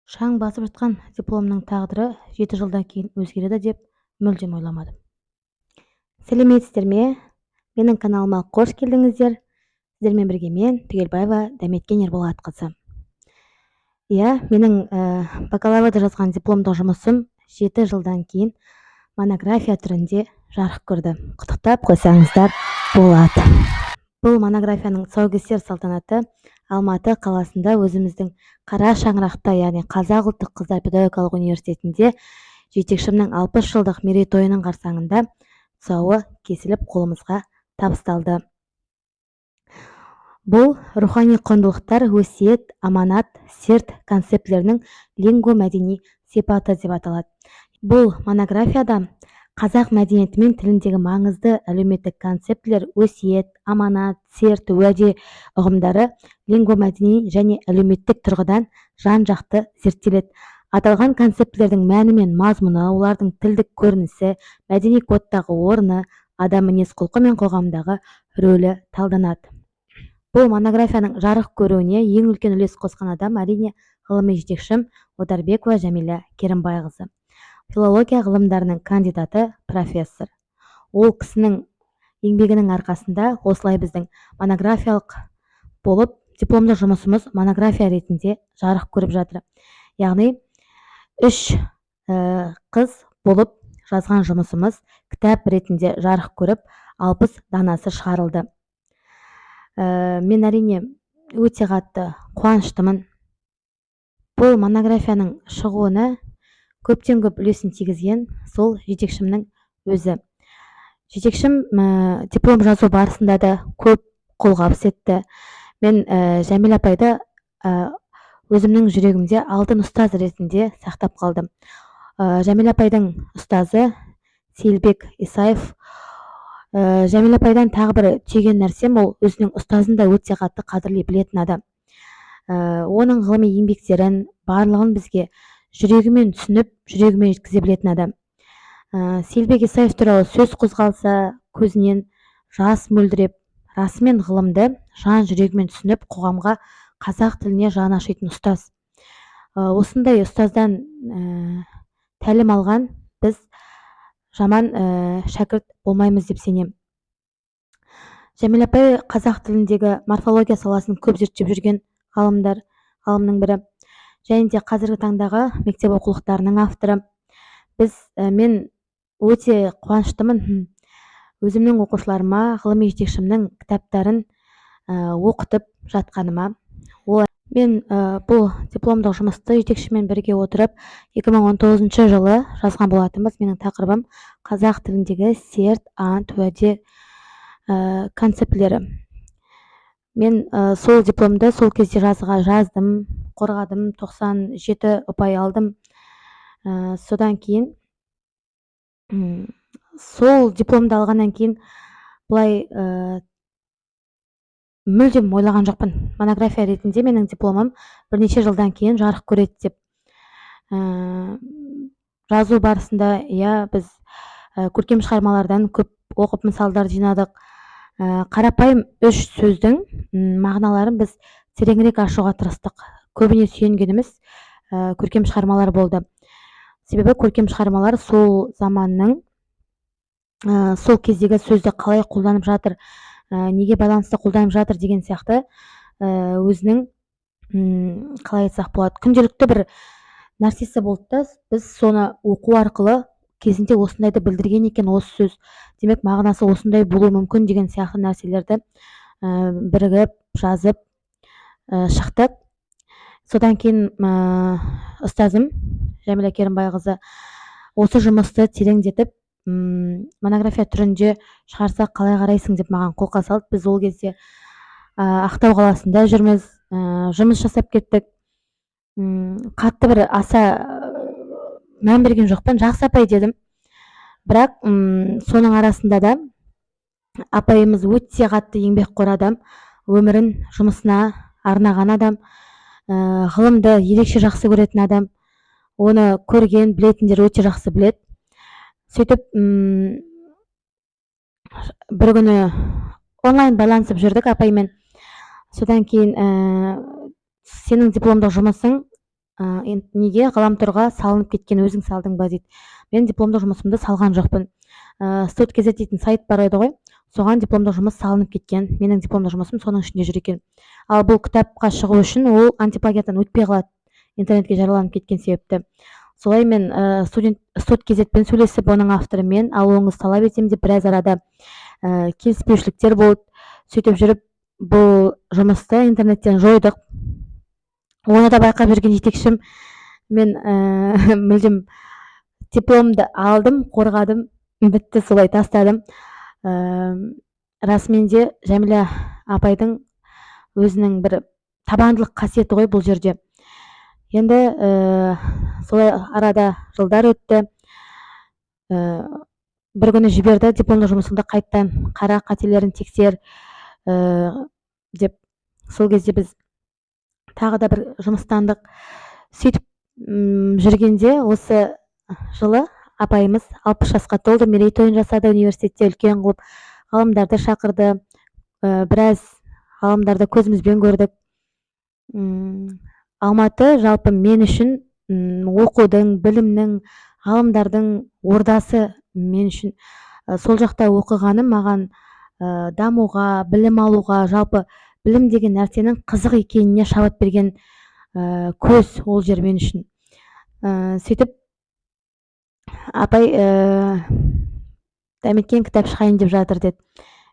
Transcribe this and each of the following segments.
Шаң басып жатқан дипломның тағдыры 7 жылдан кейін өзгереді деп мүлдем ойламадым. Сәлеметсіздер ме? Менің каналыма қош келдіңіздер. Сіздермен бірге мен, Түгелбаева Дәметкен Ерболатқызы. Иә, менің бакалаврда жазған дипломдық жұмысым 7 жылдан кейін монография түрінде жарық көрді. Құттықтап қойсаңыздар болады. Бұл монографияның тұсаукесер салтанаты Алматы қаласында өзіміздің Қара шаңырақта, яғни Қазақ ұлттық қыздар педагогикалық университетінде жетекшімнің 60 жылдық мерейтойының қарсаңында тұсауы кесіліп қолымызға табысталды. Бұл рухани құндылықтар, өсиет, аманат, серт концептілерінің лингво-мәдени сипаты деп аталады. Бұл монографияда қазақ мәдениеті мен тіліндегі маңызды әлеуметтік концептілер, өсиет, аманат, серт, уәде ұғымдары лингво-мәдени және әлеуметтік тұрғыдан жан-жақты зерттеледі. Аталған концептілердің мәні мен мазмұны, олардың тілдік көрінісі, мәдени кодтағы орны, адам мінез-құлқы мен қоғамдағы рөлі талданады. Бұл монографияның жарық көруіне ең үлкен үлес қосқан адам әрине ғылыми жетекшім Отарбекова Жәмила Керімбайқызы. Филология ғылымдарының кандидаты, профессор. Ол кісінің еңбегінің арқасында осылай біздің монографиялық болып дипломдық жұмысымыз монография ретінде жарық көріп жатыр. Яғни 3 қыз болып жазған жұмысымыз кітап ретінде жарық көріп 60 данасы шығарылды. Мен әрине өте қатты қуаныштымын. Бұл монографияның шығуына көптен көп үлесін тигізген сол жетекшімнің өзі. Жетекшім диплом жазу барысында да көп қолғабыс етті. Мен Жәмила апайды өзімнің жүрегімде алтын ұстаз ретінде сақтап қалдым. Жәмила апайдың ұстазы Сейілбек Исаев. Жәмила апайдан тағы бір түйген нәрсем, ол өзінің ұстазын да өте қатты қадірлей білетін адам. Оның ғылыми еңбектерін барлығын бізге жүрегімен түсініп, жүрегімен жеткізе білетін адам. Сейілбек Исаев туралы сөз қозғалса, көзінен жас мөлдіреп, расымен ғылымды жан жүрегімен түсініп, қоғамға, қазақ тіліне жаны ашитын ұстаз. Осындай ұстаздан тәлім алған біз жаман шәкірт болмаймыз деп сенем. Жәмила апай қазақ тіліндегі морфология саласын көп зерттеп жүрген ғалымның бірі. Және де қазіргі таңдағы мектеп оқулықтарының авторы. Мен өте қуаныштымын өзімнің оқушыларыма ғылыми жетекшімнің кітаптарын оқытып жатқаныма. Мен бұл дипломдық жұмысты жетекшімен бірге отырып 2019 жылы жазған болатынбыз. Менің тақырыбым қазақ тіліндегі серт, ант, уәде концептілері. Мен сол дипломды сол кезде жаздым, қорғадым, 97 ұпай алдым. Содан кейін сол дипломды алғаннан кейін бұлай мүлдем ойлаған жоқпын. Монография ретінде менің дипломым бірнеше жылдан кейін жарық көреді деп. Жазу барысында біз көркем шығармалардан көп оқып мысалдар жинадық. Қарапайым 3 сөздің мағыналарын біз тереңірек ашуға тырыстық. Көбіне сүйенгеніміз көркем шығармалар болды. Себебі көркем шығармалар сол заманның, сол кездегі сөзді қалай қолданып жатыр, неге байланысты қолданып жатыр деген сияқты өзінің, қалай айтсақ болады, күнделікті бір нәрсесі болды. Біз соны оқу арқылы кезінде осындайды білдірген екен осы сөз, демек мағынасы осындай болуы мүмкін деген сияқты нәрселерді бірігіп жазып шықтық. Содан кейін ұстазым Жәмила Керімбайқызы осы жұмысты тереңдетіп монография түрінде шығарсақ қалай қарайсың деп маған қолқа салды. Біз ол кезде Ақтау қаласында жүрміз, жұмыс жасап кеттік. Қатты бір аса мән берген жоқпын, жақсы апай дедім. Бірақ соның арасында да апайымыз өте қатты еңбекқор адам, өмірін жұмысына арнаған адам, ғылымды ерекше жақсы көретін адам. Оны көрген, білетіндер өте жақсы білет. Сөйтіп бір күні онлайн байланысып жүрдік апаймен. Содан кейін сенің дипломдық жұмысың неге ғаламторға салынып кеткен, өзің салдың ба дейді. Мен дипломдық жұмысымды салған жоқпын. Студ kz дейтін сайт бар еді ғой, соған дипломдық жұмыс салынып кеткен. Менің дипломдық жұмысым соның ішінде жүр екен. Ал бұл кітапқа шығу үшін ол антиплагиаттан өтпей қалады, интернетке жарияланып кеткен себепті. Солай мен студ kz-пен сөйлесіп, оның авторы мен алуыңызды талап етемін деп біраз арада келіспеушіліктер болды. Сөйтіп жүріп, бұл жұмысты интернеттен жойдық. Оны да байқап жүрген жетекшім, мен мүлдем дипломды алдым, қорғадым, бітті, солай тастадым. Расымен де Жәмила апайдың өзінің бір табандылық қасиеті ғой бұл жерде. Енді солай арада жылдар өтті. Бір күні жіберді, дипломдық жұмысыңды қайттан қара, қателерін тексер деп. Сол кезде біз тағы да бір жұмыстандық. Сөйтіп жүргенде осы жылы апайымыз 60 жасқа толды, мерейтойын жасады, университетте үлкен қылып ғалымдарды шақырды. Біраз ғалымдарды көзімізбен көрдік. Алматы жалпы мен үшін оқудың, білімнің, ғалымдардың ордасы мен үшін. Сол жақта оқығаным маған дамуға, білім алуға, жалпы білім деген нәрсенің қызық екеніне шабыт берген көз ол жер мен үшін. Сөйтіп апай дәметкен кітап шығайын деп жатыр деді.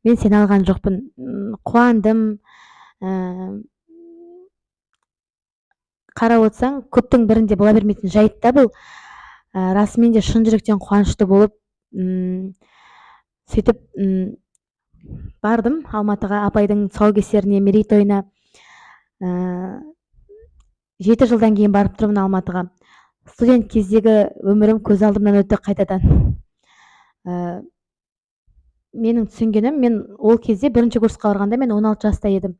Мен сені алған жоқпын. Қуандым. Қарап отырсаң, көптің бірінде бола бермейтін жайт та бұл. Расымен де шын жүректен қуанышты болып, сөйтіп бардым Алматыға, апайдың тұсаукесеріне, мерейтойына. 7 жылдан кейін барып тұрмын Алматыға. Студент кездегі өмірім көз алдымнан өтті қайтадан. Менің түсінгенім, мен ол кезде бірінші курсқа барғанда мен 16 жаста едім.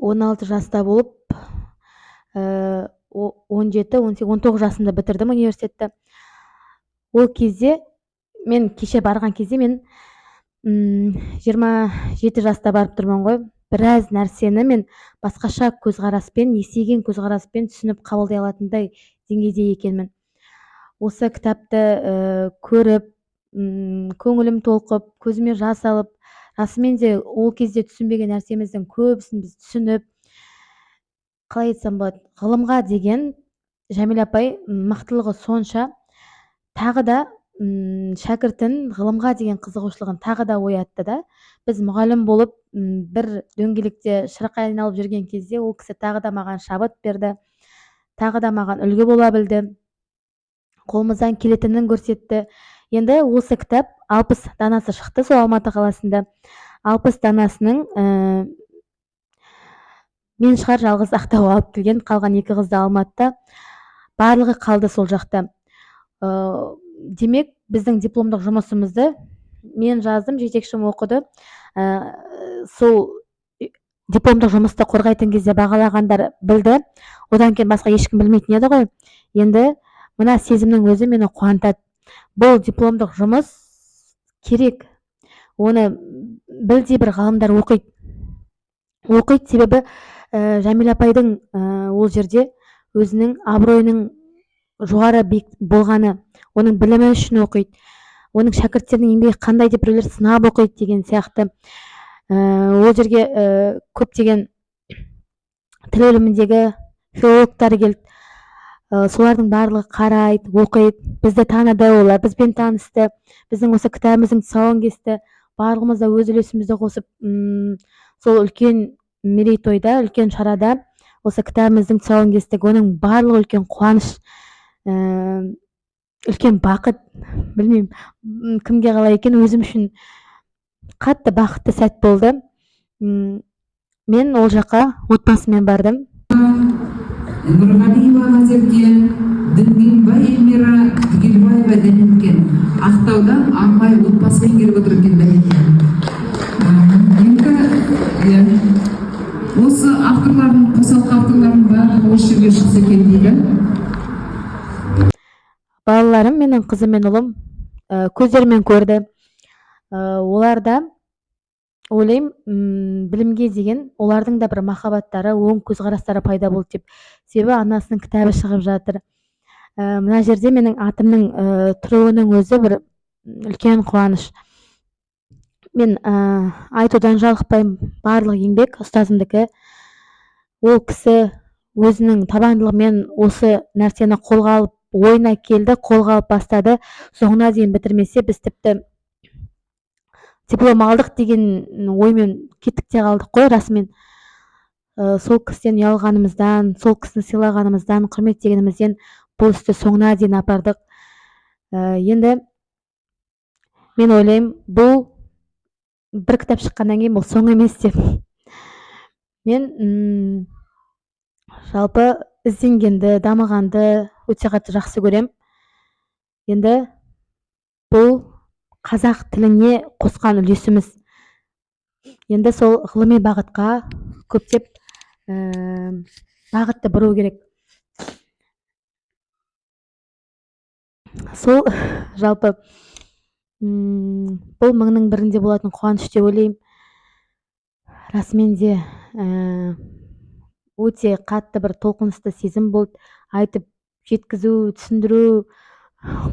16 жаста болып, 17-19 жасымда бітірдім университетті. Ол кезде, мен кеше барған кезде мен 27 жаста барып тұрмын ғой. Біраз нәрсені мен басқаша көзқараспен, есейген көзқараспен түсініп қабылдай алатындай деңгейде екенмін. Осы кітапты көріп, көңілім толқып, көзіме жас алып, расымен де ол кезде түсінбеген нәрсеміздің көбісін біз түсініп, қалай айтсам болады, ғылымға деген Жәмила апай мықтылығы сонша, тағы да шәкіртін ғылымға деген қызығушылығын тағы да оятты да. Біз мұғалім болып бір дөңгелекте шырақай айналып жүрген кезде ол кісі тағы да маған шабыт берді, тағы да маған үлгі бола білді, қолымыздан келетінін көрсетті. Енді осы кітап 60 данасы шықты сол Алматы қаласында. 60 данасының мен шығар жалғыз Ақтауға алып келген, қалған 2 қызды Алматыда. Барлығы қалды сол жақта. Демек, біздің дипломдық жұмысымызды мен жаздым, жетекшім оқыды. Сол дипломдық жұмысты қорғайтын кезде бағалағандар білді. Одан кейін басқа ешкім білмейтін еді ғой. Енді мына сезімнің өзі мені қуантады. Бұл дипломдық жұмыс керек. Оны білдей бір ғалымдар оқиды. Себебі Жәмила апайдың ол жерде өзінің абыройының жоғары болғаны, оның білімі үшін оқиды, оның шәкірттерінің еңбегі қандай деп біреулер сынап оқиды деген сияқты. Ол жерге көптеген тіл іліміндегі филологтар келді. Солардың барлығы қарайды, оқиды, бізді таныды, олар бізбен танысты, біздің осы кітабымыздың тұсауын кесті, барлығымыз да өз үлесімізді қосып, сол үлкен мерейтойда, үлкен шарада осы кітабымыздың тұсауын кестік. Оның барлығы үлкен қуаныш, үлкен бақыт, білмеймін кімге қалай екен, өзім үшін қатты бақытты сәт болды. Мен ол жаққа отбасымен бардым. Нұрғалиева Назерке, Дінбай Эльмира Түгелбаева Дәнеткен, Ақтаудан арнайы отбасымен келіп отыр екен Дәнеткен. Енді осы авторлардың, қосалқы авторлардың барлығы осы жерге шықса екен дейді. Балаларым, менің қызым мен ұлым көздерімен көрді. Оларда ойлаймын білімге деген олардың да бір махаббаттары, оң көзқарастары пайда болды деп. Себебі анасының кітабы шығып жатыр. Мына жерде менің атымның тұруының өзі бір үлкен қуаныш. Мен айтудан жалықпаймын, барлық еңбек ұстазымдікі. Ол кісі өзінің табандылығымен осы нәрсені қолға алып, ойына келді, қолға алып бастады. Соңына дейін бітірмесе, біз тіпті диплом алдық деген оймен кеттік те қалдық қой, расымен. Сол кісіден ұялғанымыздан, сол кісіні сыйлағанымыздан, құрметтегенімізден бұл істі соңына дейін апардық. Енді мен ойлаймын, бұл бір кітап шыққаннан кейін бұл соң емес деп. Мен жалпы ізденгенді, дамығанды өте қатты жақсы көрем. Енді бұл қазақ тіліне қосқан үлесіміз. Енді сол ғылыми бағытқа көптеп бағытты бұру керек. Сол жалпы бұл мыңның бірінде болатын қуаныш деп ойлаймын. Расымен де өте қатты бір толқынысты сезім болды. Айтып жеткізу, түсіндіру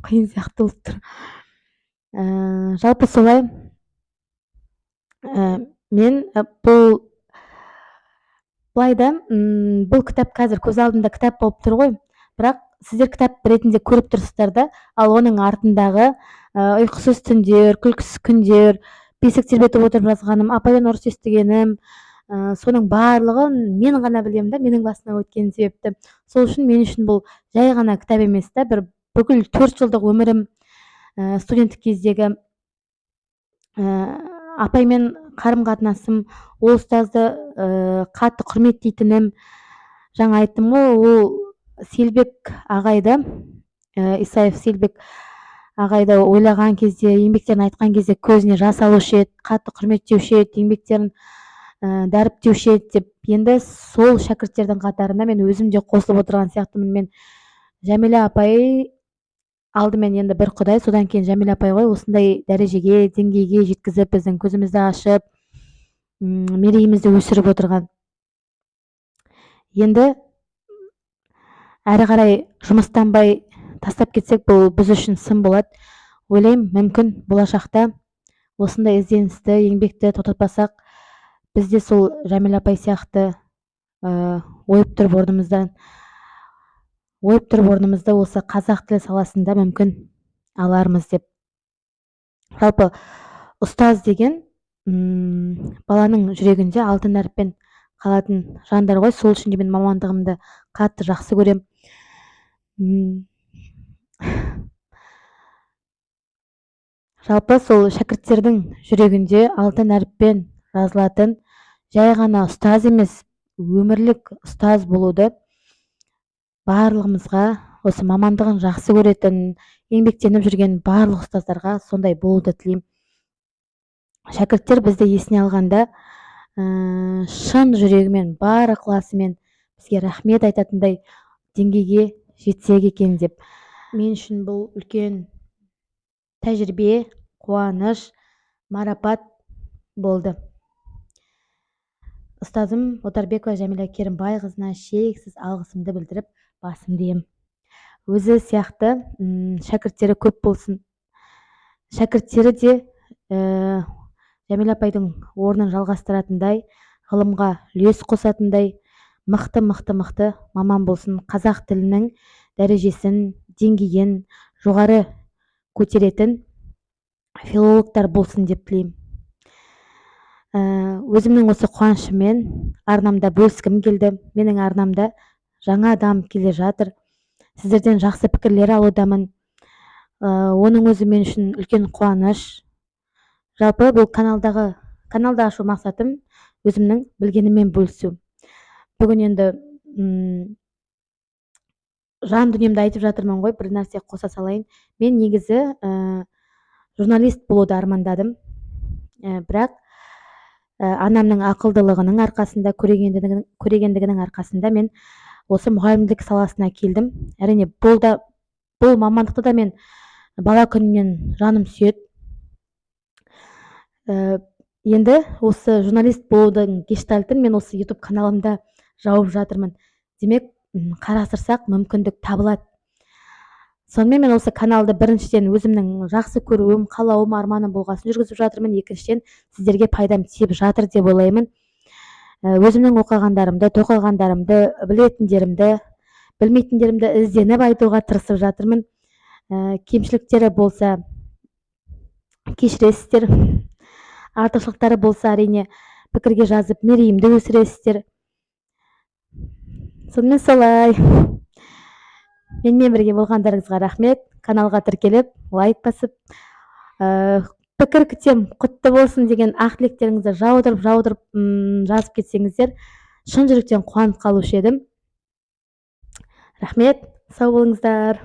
қиын сияқты болып тұр. Жалпы солай. Мен бұл былайда бұл кітап қазір көз алдымда кітап болып тұр ғой, бірақ сіздер кітап ретінде көріп тұрсыздар да, ал оның артындағы ұйқысыз түндер, күлкісіз күндер, бесік тербетіп отырып жазғаным, апайдан ұрыс естігенім, соның барлығын мен ғана білемін да, менің басымнан өткен себепті. Сол үшін мен үшін бұл жай ғана кітап емес та, бір бүкіл 4 жылдық өмірім, студенттік кездегі апаймен қарым-қатынасым, ол ұстазды қатты құрметтейтінім. Жаңа айттым ғой, ол Селбек ағайды, Исаев Селбек ағайды ойлаған кезде, еңбектерін айтқан кезде көзіне жас алушы еді, қатты құрметтеуші еді, еңбектерін дәріптеуші еді деп. Енді сол шәкірттердің қатарына мен өзім де қосылып отырған сияқтымын. Мен Жәмила апай алдымен енді бір Құдай, содан кейін Жәмила апай ғой осындай дәрежеге, деңгейге жеткізіп, біздің көзімізді ашып, мерейімізді өсіріп отырған. Енді әрі қарай жұмыстанбай тастап кетсек, бұл біз үшін сын болады. Ойлаймын, мүмкін болашақта осындай ізденісті, еңбекті тоқтатпасақ, біз де сол Жәмила апай сияқты ойып тұрып орнымызды осы қазақ тілі саласында мүмкін алармыз деп. Жалпы ұстаз деген баланың жүрегінде алтын әріппен қалатын жандар ғой. Сол үшін де мен мамандығымды қатты жақсы көрем. Жалпы сол шәкірттердің жүрегінде алтын әріппен жазылатын жай ғана ұстаз емес, өмірлік ұстаз болуды барлығымызға, осы мамандығын жақсы көретін, еңбектеніп жүрген барлық ұстаздарға сондай болуды тілеймін. Шәкірттер бізді есіне алғанда шын жүрегімен, бар ықыласымен бізге рахмет айтатындай деңгейге жетсек екен деп. Мен үшін бұл үлкен тәжірибе, қуаныш, марапат болды. Ұстазым Отарбекова Жәмила Керімбайқызына шексіз алғысымды білдіріп, басымды иемін. Өзі сияқты шәкірттері көп болсын. Шәкірттері де Жәмила апайдың орнын жалғастыратындай, ғылымға үлес қосатындай мықты маман болсын. Қазақ тілінің дәрежесін, деңгейін жоғары көтеретін филологтар болсын деп тілеймін. Өзімнің осы қуанышыммен арнамда бөліскім келді. Менің арнамда жаңа дамып келе жатыр. Сіздерден жақсы пікірлер алудамын. Оның өзі мен үшін үлкен қуаныш. Жалпы бұл каналды ашу мақсатым өзімнің білгеніммен бөлісу. Бүгін енді жан дүниемді айтып жатырмын ғой, бір нәрсе қоса салайын. Мен негізі журналист болуды армандадым. Бірақ анамның ақылдылығының арқасында, көрегендігінің арқасында мен осы мұғалімдік саласына келдім. Әрине, бұл мамандықты да мен бала күнімнен жаным сүйеді. Енді осы журналист болудың гештальтын мен осы YouTube каналымда жауып жатырмын. Демек, қарастырсақ мүмкіндік табылады. Сонымен мен осы каналды біріншіден өзімнің жақсы көруім, қалауым, арманым болғасын жүргізіп жатырмын. Екіншіден сіздерге пайдам тиіп жатыр деп ойлаймын. Өзімнің оқығандарымды, тоқығандарымды, білетіндерімді, білмейтіндерімді ізденіп айтуға тырысып жатырмын. Кемшіліктері болса кешіресіздер. Артықшылықтары болса әрине пікірге жазып мерейімді өсіресіздер. Сонымен солай. Менімен бірге болғандарыңызға рахмет. Каналға тіркеліп, лайк басып, пікір күтем, құтты болсын деген ақ тілектеріңізді жаудырып жазып кетсеңіздер, шын жүректен қуанып қалушы едім. Рахмет, сау болыңыздар.